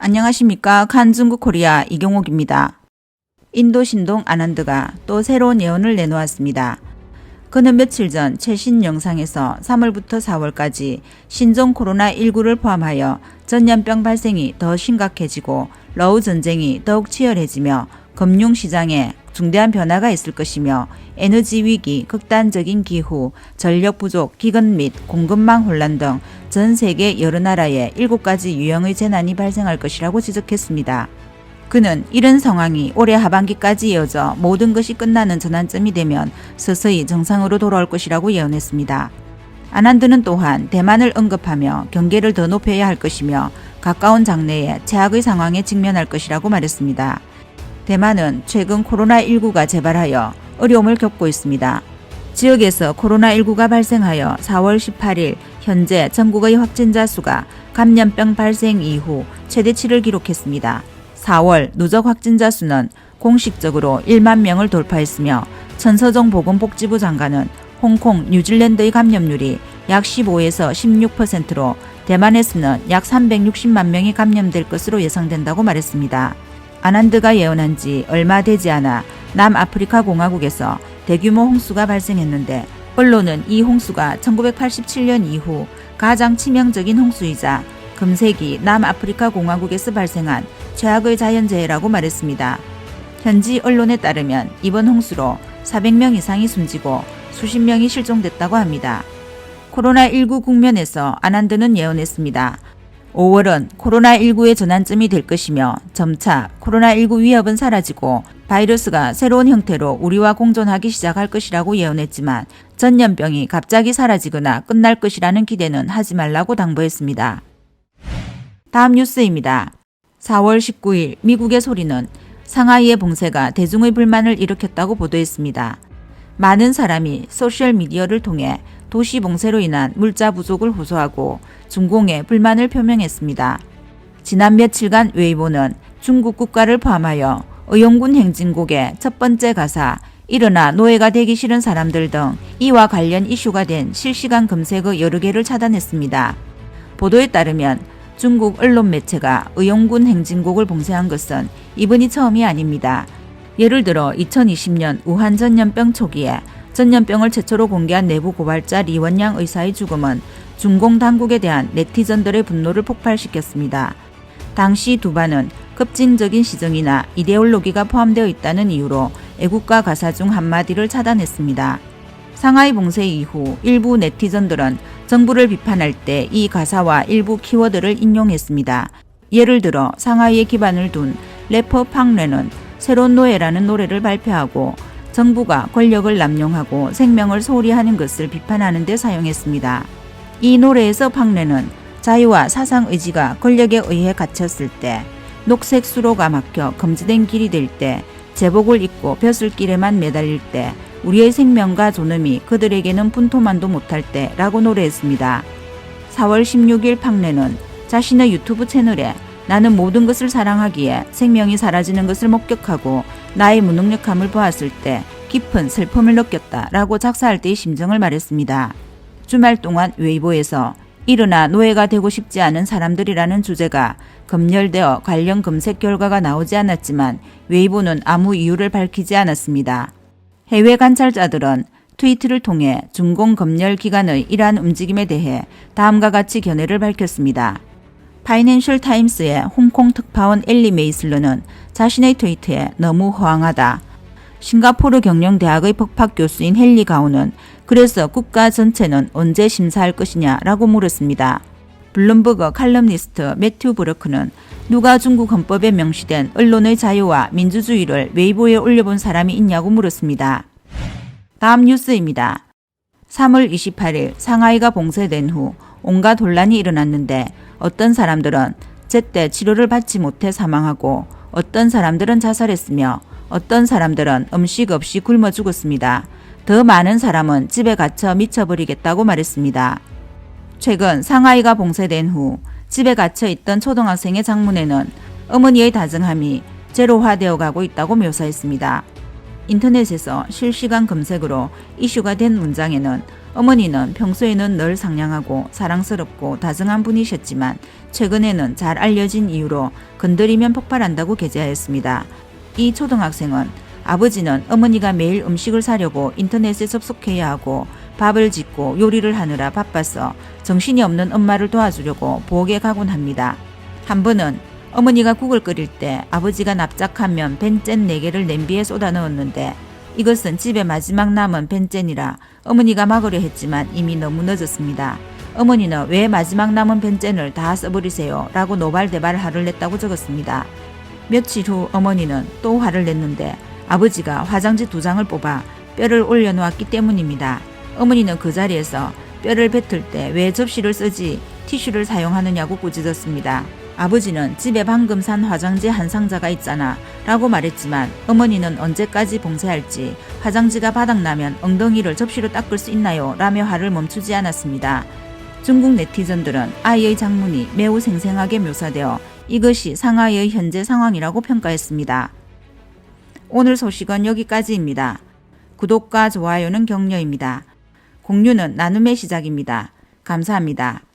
안녕하십니까. 칸중국 코리아 이경옥입니다. 인도 신동 아난드가 또 새로운 예언을 내놓았습니다. 그는 며칠 전 최신 영상에서 3월부터 4월까지 신종 코로나19를 포함하여 전염병 발생이 더 심각해지고 러우 전쟁이 더욱 치열해지며 금융시장에 중대한 변화가 있을 것이며 에너지 위기, 극단적인 기후, 전력 부족, 기근 및 공급망 혼란 등 전 세계 여러 나라에 7가지 유형의 재난이 발생할 것이라고 지적했습니다. 그는 이런 상황이 올해 하반기까지 이어져 모든 것이 끝나는 전환점이 되면 서서히 정상으로 돌아올 것이라고 예언했습니다. 아난드는 또한 대만을 언급하며 경계를 더 높여야 할 것이며 가까운 장래에 최악의 상황에 직면할 것이라고 말했습니다. 대만은 최근 코로나19가 재발하여 어려움을 겪고 있습니다. 지역에서 코로나19가 발생하여 4월 18일 현재 전국의 확진자 수가 감염병 발생 이후 최대치를 기록했습니다. 4월 누적 확진자 수는 공식적으로 1만 명을 돌파했으며 천서정 보건복지부 장관은 홍콩, 뉴질랜드의 감염률이 약 15에서 16%로 대만에서는 약 360만 명이 감염될 것으로 예상된다고 말했습니다. 아난드가 예언한 지 얼마 되지 않아 남아프리카 공화국에서 대규모 홍수가 발생했는데 언론은 이 홍수가 1987년 이후 가장 치명적인 홍수이자 금세기 남아프리카 공화국에서 발생한 최악의 자연재해라고 말했습니다. 현지 언론에 따르면 이번 홍수로 400명 이상이 숨지고 수십 명이 실종됐다고 합니다. 코로나19 국면에서 아난드는 예언했습니다. 5월은 코로나19의 전환점이 될 것이며 점차 코로나19 위협은 사라지고 바이러스가 새로운 형태로 우리와 공존하기 시작할 것이라고 예언했지만 전염병이 갑자기 사라지거나 끝날 것이라는 기대는 하지 말라고 당부했습니다. 다음 뉴스입니다. 4월 19일 미국의 소리는 상하이의 봉쇄가 대중의 불만을 일으켰다고 보도했습니다. 많은 사람이 소셜미디어를 통해 도시 봉쇄로 인한 물자 부족을 호소하고 중공에 불만을 표명했습니다. 지난 며칠간 웨이보는 중국 국가를 포함하여 의용군 행진곡의 첫 번째 가사 일어나 노예가 되기 싫은 사람들 등 이와 관련 이슈가 된 실시간 검색어 여러 개를 차단했습니다. 보도에 따르면 중국 언론 매체가 의용군 행진곡을 봉쇄한 것은 이번이 처음이 아닙니다. 예를 들어 2020년 우한 전염병 초기에 전염병을 최초로 공개한 내부 고발자 리원양 의사의 죽음은 중공 당국에 대한 네티즌들의 분노를 폭발시켰습니다. 당시 두반은 급진적인 시정이나 이데올로기가 포함되어 있다는 이유로 애국가 가사 중 한마디를 차단했습니다. 상하이 봉쇄 이후 일부 네티즌들은 정부를 비판할 때 이 가사와 일부 키워드를 인용했습니다. 예를 들어 상하이에 기반을 둔 래퍼 팡레는 새로운 노예라는 노래를 발표하고 정부가 권력을 남용하고 생명을 소홀히 하는 것을 비판하는 데 사용했습니다. 이 노래에서 팡레는 자유와 사상 의지가 권력에 의해 갇혔을 때, 녹색 수로가 막혀 금지된 길이 될 때, 제복을 입고 벼슬길에만 매달릴 때, 우리의 생명과 존엄이 그들에게는 분토만도 못할 때 라고 노래했습니다. 4월 16일 팡레는 자신의 유튜브 채널에 나는 모든 것을 사랑하기에 생명이 사라지는 것을 목격하고 나의 무능력함을 보았을 때 깊은 슬픔을 느꼈다 라고 작사할 때의 심정을 말했습니다. 주말 동안 웨이보에서 일어나 노예가 되고 싶지 않은 사람들이라는 주제가 검열되어 관련 검색 결과가 나오지 않았지만 웨이보는 아무 이유를 밝히지 않았습니다. 해외 관찰자들은 트위터를 통해 중공 검열 기간의 이러한 움직임에 대해 다음과 같이 견해를 밝혔습니다. 파이낸셜 타임스의 홍콩 특파원 엘리 메이슬러는 자신의 트위터에 너무 허황하다. 싱가포르 경영대학의 법학 교수인 헨리 가오는 그래서 국가 전체는 언제 심사할 것이냐라고 물었습니다. 블룸버그 칼럼니스트 매튜 브러크는 누가 중국 헌법에 명시된 언론의 자유와 민주주의를 웨이보에 올려본 사람이 있냐고 물었습니다. 다음 뉴스입니다. 3월 28일 상하이가 봉쇄된 후 온갖 혼란이 일어났는데 어떤 사람들은 제때 치료를 받지 못해 사망하고 어떤 사람들은 자살했으며 어떤 사람들은 음식 없이 굶어 죽었습니다. 더 많은 사람은 집에 갇혀 미쳐버리겠다고 말했습니다. 최근 상하이가 봉쇄된 후 집에 갇혀 있던 초등학생의 장문에는 어머니의 다정함이 제로화되어 가고 있다고 묘사했습니다. 인터넷에서 실시간 검색으로 이슈가 된 문장에는 어머니는 평소에는 늘 상냥하고 사랑스럽고 다정한 분이셨지만 최근에는 잘 알려진 이유로 건드리면 폭발한다고 게재하였습니다. 이 초등학생은 아버지는 어머니가 매일 음식을 사려고 인터넷에 접속해야 하고 밥을 짓고 요리를 하느라 바빠서 정신이 없는 엄마를 도와주려고 부엌에 가곤 합니다. 한 번은 어머니가 국을 끓일 때 아버지가 납작하면 벤젠 4개를 냄비에 쏟아 넣었는데 이것은 집에 마지막 남은 벤젠이라 어머니가 막으려 했지만 이미 너무 늦었습니다. 어머니는 왜 마지막 남은 벤젠을 다 써버리세요 라고 노발대발 화를 냈다고 적었습니다. 며칠 후 어머니는 또 화를 냈는데 아버지가 화장지 2장을 뽑아 뼈를 올려놓았기 때문입니다. 어머니는 그 자리에서 뼈를 뱉을 때 왜 접시를 쓰지 티슈를 사용하느냐고 꾸짖었습니다. 아버지는 집에 방금 산 화장지 한 상자가 있잖아 라고 말했지만 어머니는 언제까지 봉쇄할지 화장지가 바닥나면 엉덩이를 접시로 닦을 수 있나요? 라며 화를 멈추지 않았습니다. 중국 네티즌들은 아이의 장문이 매우 생생하게 묘사되어 이것이 상하이의 현재 상황이라고 평가했습니다. 오늘 소식은 여기까지입니다. 구독과 좋아요는 격려입니다. 공유는 나눔의 시작입니다. 감사합니다.